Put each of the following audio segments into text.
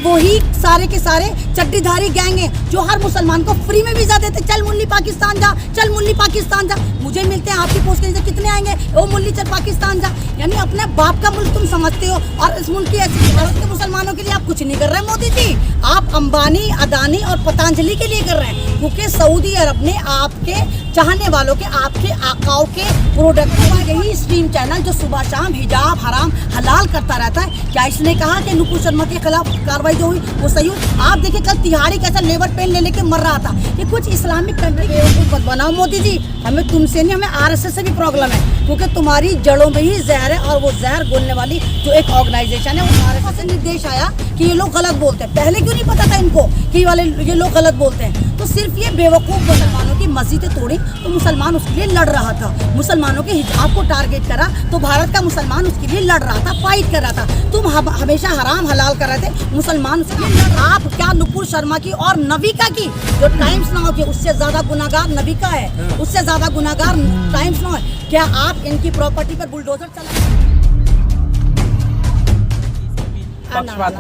वही सारे के सारे चड्डीधारी गैंग हैं जो हर मुसलमान को फ्री में वीजा देते। चल मुन्नी पाकिस्तान जा, चल मुन्नी पाकिस्तान जा। मुझे मिलते हैं आपकी पोस्ट के नीचे कितने आएंगे, ओ मुन्नी चल पाकिस्तान जा। यानी अपने बाप का मुल्क तुम समझते हो और इस मुल्क की ऐसी भारत के मुसलमानों के लिए आप कुछ नहीं कर रहे हैं मोदी जी। आप अंबानी, अदानी और पतंजलि के लिए कर रहे हैं, क्योंकि सऊदी अरब ने आपके चाहने वालों के, आपके आकाओं के प्रोडक्ट को, यही स्ट्रीम चैनल जो सुबह शाम हिजाब हराम हलाल करता रहता है, क्या इसने कहा कि नुपुर शर्मा के खिलाफ कार्रवाई जो हुई वो सही हुई? आप देखिए कल तिहाड़ी कैसा लेबर पेन ले लेके मर रहा था। ये कुछ इस्लामिक कंट्री के बनाओ मोदी जी। हमें तुमसे नहीं, हमें आरएसएस से भी प्रॉब्लम है, क्योंकि तुम्हारी जड़ों में ही जहर है और वो जहर बोलने वाली जो एक ऑर्गेनाइजेशन है वो आरएसएस से निर्देश आया कि ये लोग गलत बोलते हैं। पहले क्यों नहीं पता था इनको कि ये लोग गलत बोलते हैं? तो सिर्फ ये बेवकूफ़ मुसलमानों की मस्जिदें तोड़ी तो मुसलमान उसके लिए लड़ रहा था, मुसलमानों के हिजाब को टारगेट करा तो भारत का मुसलमान उसके लिए लड़ रहा था, फाइट कर रहा था। तुम हमेशा हराम हलाल कर रहे थे, मुसलमान उसके लिए लड़। आप क्या नुपुर शर्मा की और नविका की जो टाइम्स नाउ की, उससे ज्यादा गुनाहगार नविका है, उससे ज्यादा गुनाहगार टाइम्स नाउ है। क्या आप इनकी प्रॉपर्टी पर बुलडोजर चला?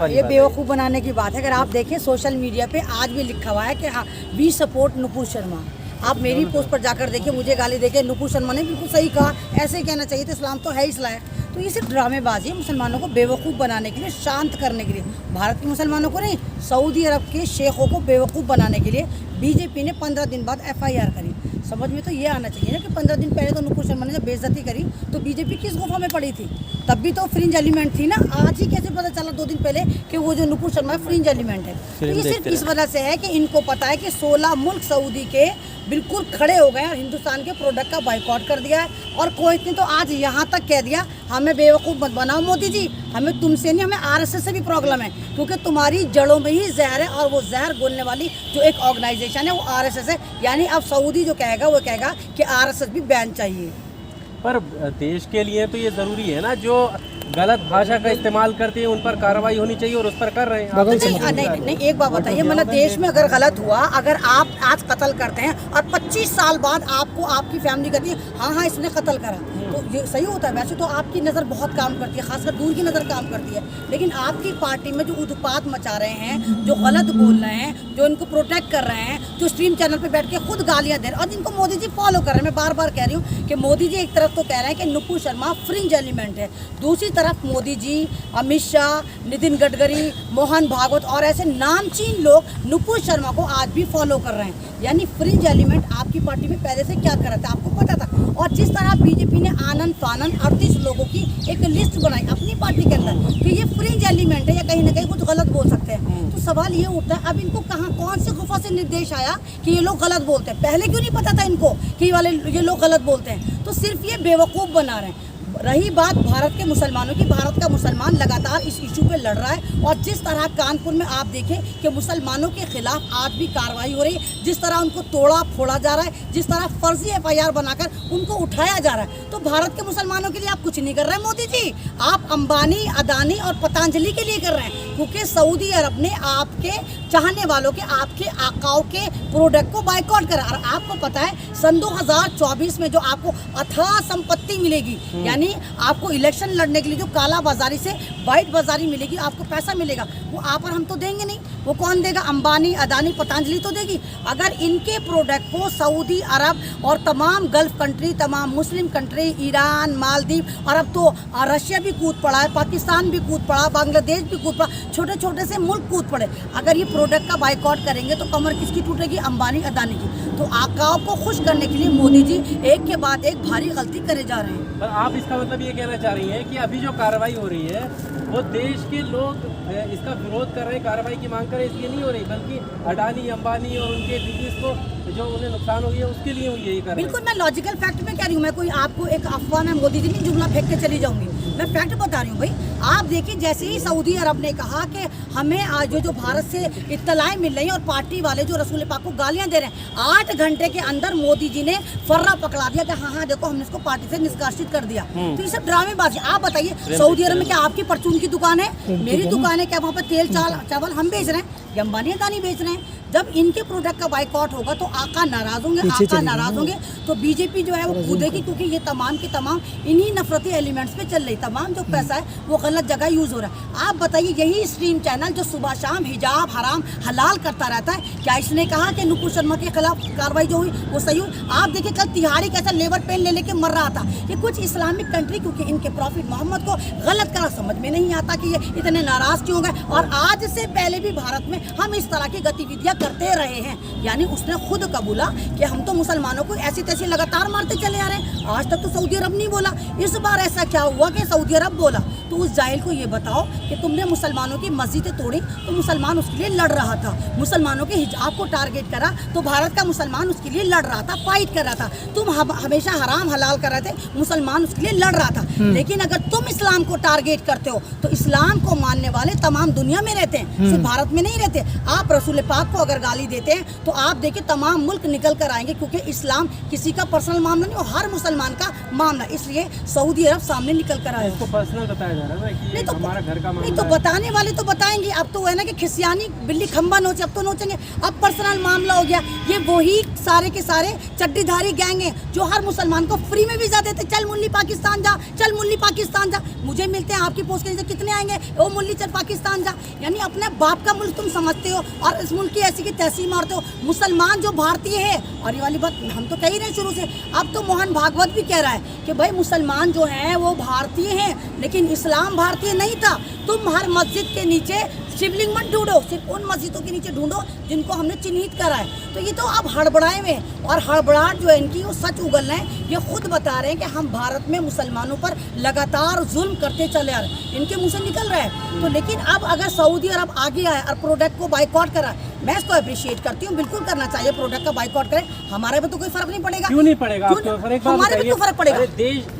ये बेवकूफ़ बनाने की बात है। अगर आप देखें सोशल मीडिया पे आज भी लिखा हुआ है कि हाँ वी सपोर्ट नुपुर शर्मा। आप मेरी पोस्ट पर जाकर देखिए, मुझे गाली देके नुपुर शर्मा ने बिल्कुल सही कहा, ऐसे ही कहना चाहिए था, इस्लाम तो है इस्लाम है। तो ये सिर्फ ड्रामेबाजी है, मुसलमानों को बेवकूफ़ बनाने के लिए, शांत करने के लिए। भारत के मुसलमानों को नहीं, सऊदी अरब के शेखों को बेवकूफ़ बनाने के लिए बीजेपी ने 15 दिन बाद FIR करी। समझ में तो ये आना चाहिए ना कि 15 दिन पहले तो नुपुर शर्मा ने जब बेइज्जती करी तो बीजेपी किस गुफा में पड़ी थी? तब भी तो फ्रिंज एलिमेंट थी ना। आज ही कैसे पता चला 2 दिन पहले कि वो जो नुपुर शर्मा फ्रिंज एलिमेंट है? तो ये सिर्फ इस वजह से है कि इनको पता है कि 16 मुल्क सऊदी के बिल्कुल खड़े हो गए और हिंदुस्तान के प्रोडक्ट का बाइकआउट कर दिया है। और कोई ने तो आज यहाँ तक कह दिया हमें बेवकूफ़ मत बनाओ मोदी जी, हमें तुमसे नहीं, हमें आरएसएस से भी प्रॉब्लम है, क्योंकि तुम्हारी जड़ों में ही जहर है और वो जहर बोलने वाली जो एक ऑर्गेनाइजेशन है वो आरएसएस है। यानी अब सऊदी जो कहेगा वो कहेगा कि आरएसएस भी बैन चाहिए। पर देश के लिए तो ये ज़रूरी है ना, जो गलत भाषा का इस्तेमाल करते हैं उन पर कार्रवाई होनी चाहिए और उस पर कर रहे हैं। नहीं, एक बात बताइए, मतलब देश में अगर गलत हुआ, अगर आप आज कत्ल करते हैं और 25 साल बाद आपको आपकी फैमिली कहती है हाँ इसने कत्ल करा, तो ये सही होता है? वैसे तो आपकी नज़र बहुत काम करती है, खासकर दूर की नज़र काम करती है, लेकिन आपकी पार्टी में जो उत्पात मचा रहे हैं, जो गलत बोल रहे हैं, जो इनको प्रोटेक्ट कर रहे हैं, जो स्ट्रीम चैनल पर बैठ के खुद गालियाँ दे रहे हैं और जिनको मोदी जी फॉलो कर रहे हैं। मैं बार बार कह रही हूँ कि मोदी जी एक तरफ तो कह रहे हैं कि नुपुर शर्मा फ्रिंज एलिमेंट है, दूसरी तरफ मोदी जी, अमित शाह, नितिन गडकरी, मोहन भागवत और ऐसे नामचीन लोग नुपुर शर्मा को आज भी फॉलो कर रहे हैं। यानी फ्रिंज एलिमेंट आपकी पार्टी में पहले से क्या कर रहा था आपको पता था। और जिस तरह बीजेपी ने आनंद फानंद 38 लोगों की एक लिस्ट बनाई अपनी पार्टी के अंदर कि ये फ्रिंज एलिमेंट है या कहीं ना कहीं कुछ गलत बोल सकते हैं, तो सवाल ये उठता है अब इनको कहाँ कौन से गुफा से निर्देश आया कि ये लोग गलत बोलते हैं? पहले क्यों नहीं पता था इनको कि ये लोग गलत बोलते हैं? तो सिर्फ ये बेवकूफ़ बना रहे हैं। रही बात भारत के मुसलमानों की, भारत का मुसलमान लगातार इस इशू पे लड़ रहा है और जिस तरह कानपुर में आप देखें कि मुसलमानों के खिलाफ आज भी कार्रवाई हो रही है, जिस तरह उनको तोड़ा फोड़ा जा रहा है, जिस तरह फर्जी FIR बनाकर उनको उठाया जा रहा है, तो भारत के मुसलमानों के लिए आप कुछ नहीं कर रहे हैं मोदी जी। आप अंबानी, अदानी और पतंजलि के लिए कर रहे हैं, क्योंकि सऊदी अरब ने आपके चाहने वालों के, आपके आकाओं के प्रोडक्ट को बाइकआउट करा। और आपको पता है सन 2024 में जो आपको अथाह संपत्ति मिलेगी, यानी आपको इलेक्शन लड़ने के लिए जो काला बाजारी से वाइट बाजारी मिलेगी, आपको पैसा मिलेगा, वो आप और हम तो देंगे नहीं, वो कौन देगा? अंबानी, अदानी, पतंजलि तो देगी। अगर इनके प्रोडक्ट को सऊदी अरब और तमाम गल्फ कंट्री, तमाम मुस्लिम कंट्री, ईरान, मालदीव और अब तो रशिया भी कूद पड़ा है, पाकिस्तान भी कूद पड़ा, बांग्लादेश भी कूद पड़ा, छोटे छोटे से मुल्क कूद पड़े, अगर ये प्रोडक्ट का बाइकआउट करेंगे तो कमर किसकी टूटेगी? अंबानी, अदानी की। तो आकाओं को खुश करने के लिए मोदी जी एक के बाद एक भारी गलती करे जा रहे हैं। पर आप इसका मतलब ये कहना चाह रही हैं कि अभी जो कार्रवाई हो रही है वो देश के लोग इसका विरोध कर रहे हैं, कार्रवाई की मांग कर रहे हैं, इसलिए नहीं हो रही, बल्कि अडानी, अंबानी और उनके बिजनेस को जो उन्हें नुकसान हो गया उसके लिए हुई है ये कार्रवाई। बिल्कुल, मैं लॉजिकल फैक्ट में कह रही हूँ, मैं कोई आपको एक अफवाह में मोदी जी नहीं जुमला फेंक के चली जाऊंगी, मैं फैक्ट बता रही हूँ भाई। आप देखिए जैसे ही सऊदी अरब ने कहा कि हमें आज जो भारत से इत्तलाएं मिल रही हैं और पार्टी वाले जो रसूल पाक को गालियां दे रहे हैं, 8 घंटे के अंदर मोदी जी ने फर्रा पकड़ा दिया कि हाँ देखो हमने इसको पार्टी से निष्कासित कर दिया। तो ये सब ड्रामेबाजी। आप बताइए सऊदी अरब में क्या आपकी परचून की दुकान है? मेरी दुकान है क्या? वहाँ पर तेल चावल हम बेच रहे हैं या अंबानी अदानी बेच रहे हैं? जब इनके प्रोडक्ट का बाइकआउट होगा तो आका नाराज होंगे, आका नाराज होंगे तो बीजेपी जो है वो कूदेगी, क्योंकि ये तमाम के तमाम इन्हीं नफरती एलिमेंट्स पे चल रही, तमाम जो पैसा है वो गलत जगह यूज हो रहा है। आप बताइए, यही स्ट्रीम चैनल जो सुबह शाम हिजाब हराम हलाल करता रहता है, क्या इसने कहा कि नुपुर शर्मा के खिलाफ कार्रवाई जो हुई वो सही हुई? आप देखिए कल तिहाड़ी कैसा लेबर पेन ले लेके मर रहा था। ये कुछ इस्लामिक कंट्री, क्योंकि इनके प्रॉफिट मोहम्मद को गलत करा, समझ में नहीं आता कि ये इतने नाराज क्यों गए। और आज से पहले भी भारत में हम इस तरह की गतिविधियां करते रहे हैं, यानी उसने खुद कबूला कि हम तो मुसलमानों को ऐसी तैसी लगातार मारते चले आ रहे हैं। आज तक तो सऊदी अरब नहीं बोला, इस बार ऐसा क्या हुआ कि सऊदी अरब बोला? तो उस जाहिल को ये बताओ कि तुमने मुसलमानों की मस्जिदें तोड़ी तो मुसलमान उसके लिए लड़ रहा था, मुसलमानों के हिजाब को टारगेट करा तो भारत का मुसलमान उसके लिए लड़ रहा था, फाइट कर रहा था। तुम हमेशा हराम हलाल कर रहे थे, मुसलमान उसके लिए लड़ रहा था। लेकिन अगर तुम इस्लाम को टारगेट करते हो तो इस्लाम को मानने वाले तमाम दुनिया में रहते हैं, सिर्फ भारत में नहीं रहते। आप रसूल पाक को अगर गाली देते हैं तो आप देखिए तमाम मुल्क निकल कर आएंगे, क्योंकि इस्लाम किसी का पर्सनल मामला नहीं, हर मुसलमान का मामला, इसलिए सऊदी अरब सामने निकल कर आए। इसको पर्सनल बताया जा रहा है कि नहीं तो हमारा घर का नहीं तो बताने वाले तो बताएंगे। अब तो है ना कि खिसियानी बिल्ली खंबा नोचे, अब तो नोचेंगे। अब पर्सनल मामला हो गया। ये वही सारे के सारे चड्डीधारी गैंग हैं जो हर मुसलमान को फ्री में वीजा देते, चल मुल्ली पाकिस्तान जा, चल मुल्ली पाकिस्तान जा। मुझे मिलते हैं आपकी पोस्ट के नीचे कितने आएंगे, ओ मुल्ली चल पाकिस्तान जा। यानी अपने बाप का मुल्क तुम समझते हो और इस मुल्क की ऐसी की तैसी मारते हो। मुसलमान जो भारतीय है, और ये वाली बात हम तो कह ही रहे शुरू से, अब तो मोहन भागवत भी कह रहा है कि भाई मुसलमान जो है वो भारतीय हैं, लेकिन इस्लाम भारतीय नहीं था। तुम हर मस्जिद के नीचे शिवलिंग मत ढूंढो, सिर्फ उन मस्जिदों के नीचे ढूंढो जिनको हमने चिन्हित करा है। तो ये तो अब हड़बड़ाए में, और हड़बड़ाहट जो है इनकी वो सच उगल रहे हैं। ये खुद बता रहे हैं कि हम भारत में मुसलमानों पर लगातार जुल्म करते चले आ रहे हैं, इनके मुंह से निकल रहा है। तो लेकिन अब अगर सऊदी अरब आगे आए और प्रोडक्ट को बाइकआउट करा, मैं इसको अप्रिशिएट करती हूँ, बिल्कुल करना चाहिए, प्रोडक्ट का बाइकआउट करें, हमारे पे तो कोई फर्क नहीं पड़ेगा। क्यों नहीं पड़ेगा? हमारे पे क्यों फर्क पड़ेगा?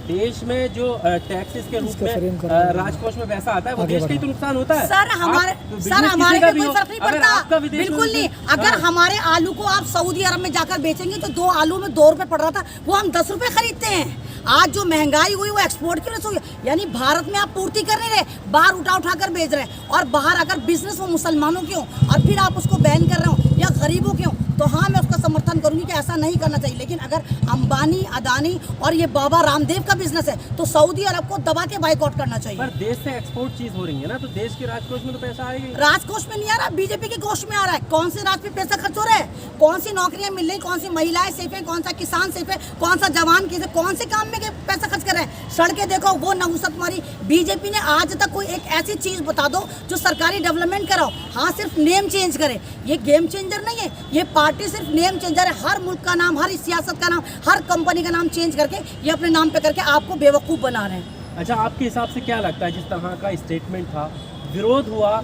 देश में जो टैक्सेस के रूप में राजकोष में पैसा आता है वो देश का ही तो नुकसान होता है। सर हमारे पे कोई फर्क नहीं पड़ता, बिल्कुल नहीं। अगर हमारे आलू को आप सऊदी अरब में जाकर बेचेंगे तो 2 आलू में 2 रुपए पड़ रहा था, वो हम 10 रुपए खरीदते हैं। आज जो महंगाई हुई वो एक्सपोर्ट की वजह से हुई, यानी भारत में आप पूर्ति कर नहीं रहे, बाहर उठा कर बेच रहे हैं। और बाहर अगर बिजनेस वो मुसलमानों की हो और फिर आप उसको बैन कर रहे हो या गरीबों के हो, तो हाँ मैं उसका समर्थन करूंगी कि ऐसा नहीं करना चाहिए। लेकिन अगर अंबानी, अदानी और ये बाबा रामदेव का बिजनेस है तो सऊदी अरब को दबा के बाइकआउट करना चाहिए। पर देश से एक्सपोर्ट चीज हो रही है ना, तो देश के राजकोष में तो पैसा आएगा। राजकोष में नहीं आ रहा, बीजेपी के कोष में आ रहा है। कौन से राज पे पैसा खर्च हो रहा है? कौन सी नौकरियां मिल रही, कौन सी महिलाएं सेफ है, कौन सा किसान सेफ है, कौन सा जवान कैसे, कौन से काम में पैसा खर्च कर रहे हैं? सड़कें देखो, वो नहुसत मारी। बीजेपी ने आज तक कोई एक ऐसी चीज बता दो जो सरकारी डेवलपमेंट कराओ। हाँ सिर्फ नेम चेंज करे, ये गेम चेंजर नहीं है, ये पार्टी सिर्फ नेम चेंजर है। हर मुल्क का नाम, हर सियासत का नाम, हर कंपनी का नाम चेंज करके ये अपने नाम पे करके आपको बेवकूफ़ बना रहे हैं। अच्छा, आपके हिसाब से क्या लगता है, जिस तरह का स्टेटमेंट था, विरोध हुआ,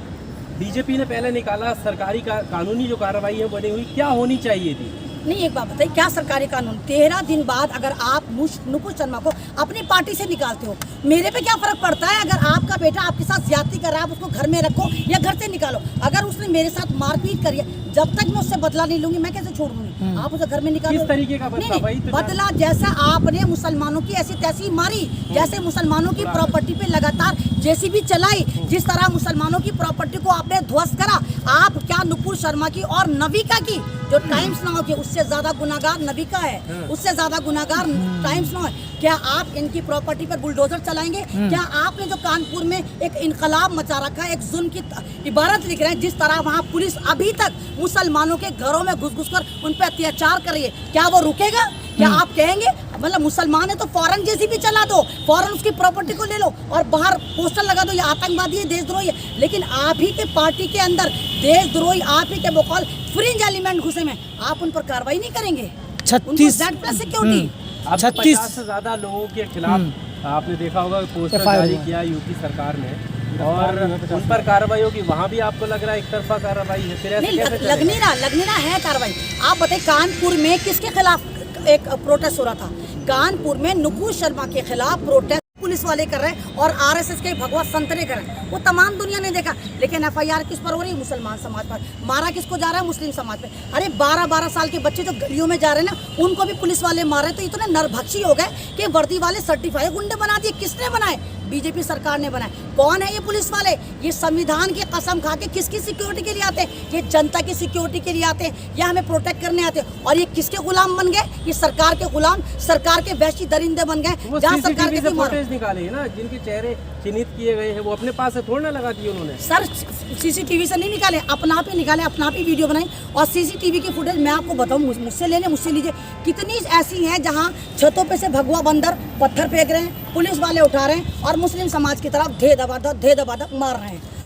बीजेपी ने पहले निकाला, सरकारी का कानूनी जो कार्रवाई है बनी हुई, क्या होनी चाहिए थी? नहीं, एक बात बताइए, क्या सरकारी कानून? 13 दिन बाद अगर आप नुपुर शर्मा को अपनी पार्टी से निकालते हो, मेरे पे क्या फर्क पड़ता है? अगर आपका बेटा आपके साथ ज्यादती कर रहा है, आप उसको घर में रखो या घर से निकालो। अगर उसने मेरे साथ मारपीट करी है, जब तक मैं उससे बदला नहीं लूंगी, मैं कैसे छोड़ दूंगी? आप उसे घर में निकालो। किस तरीके का बदला? बदला जैसा आपने मुसलमानों की ऐसी तैसी मारी, जैसे मुसलमानों की प्रॉपर्टी पे लगातार जेसीबी चलाई, जिस तरह मुसलमानों की प्रॉपर्टी को आपने ध्वस्त करा, आप क्या नुपुर शर्मा की और नविका की जो टाइम्स नाउ की, उससे ज्यादा गुनाहगार नविका है, उससे ज्यादा गुनाहगार टाइम्स नाउ है। क्या आप इनकी प्रॉपर्टी पर बुलडोजर चलाएंगे? क्या आपने जो कानपुर में एक इनकलाब मचा रखा है, एक जुल्म की इबारत लिख रहे हैं, जिस तरह वहाँ पुलिस अभी तक मुसलमानों के घरों में घुस कर उन पर अत्याचार कर रही है, क्या वो रुकेगा? क्या आप कहेंगे मतलब मुसलमान है तो फौरन जेसीबी चला दो, फौरन उसकी प्रॉपर्टी को ले लो और बाहर पोस्टर लगा दो, ये आतंकवादी है, देशद्रोही है? लेकिन आप ही के पार्टी के अंदर देशद्रोही, आप ही के बकौल फ्रिंज एलिमेंट घुसे में, आप उन पर कार्रवाई नहीं करेंगे? 36 सिक्योरिटी 50 से ज्यादा लोगों के खिलाफ आपने देखा होगा पोस्टर जारी किया यूपी सरकार ने, और उन पर कार्रवाई होगी। वहाँ भी आपको लग रहा है एक तरफा कार्रवाई है? फिर नहीं, लगनी ना है कार्रवाई। आप बताइए कानपुर में किसके खिलाफ एक प्रोटेस्ट हो रहा था? कानपुर में नुपुर शर्मा के खिलाफ प्रोटेस्ट पुलिस वाले कर रहे हैं और आरएसएस के भगवा संतरे कर रहे हैं, वो तमाम दुनिया ने देखा। लेकिन एफआईआर किस पर हो रही है? मुसलमान समाज पर। मारा किसको जा रहा है? मुस्लिम समाज पे। अरे 12-12 साल के बच्चे जो गलियों में जा रहे हैं ना, उनको भी पुलिस वाले मार रहे हैं। तो इतने नरभक्षी हो गए कि वर्दी वाले सर्टिफाइड गुंडे बना दिए। किसने बनाए? बीजेपी सरकार ने बनाए। कौन है ये पुलिस वाले? ये संविधान की कसम खा के किसकी सिक्योरिटी के लिए आते हैं? ये जनता की सिक्योरिटी के लिए आते हैं या हमें प्रोटेक्ट करने आते हैं? और ये किसके गुलाम बन गए? ये सरकार के गुलाम, सरकार के वैशी दरिंदे बन गए। जहाँ सरकार के फुटेज निकाले हैं ना, जिनके चेहरे चिन्हित किए गए हैं, वो अपने पास से थोड़ा ना लगा दिए उन्होंने। सर सीसीटीवी से नहीं निकाले, अपना आप ही निकाले, अपना आप ही वीडियो बनाई। और सीसीटीवी की फुटेज मैं आपको बताऊं, मुझसे लेने, मुझसे लीजिए। कितनी ऐसी हैं जहां छतों पे से भगवा बंदर पत्थर फेंक रहे हैं, पुलिस वाले उठा रहे हैं और मुस्लिम समाज की तरफ धे दबा मार रहे हैं।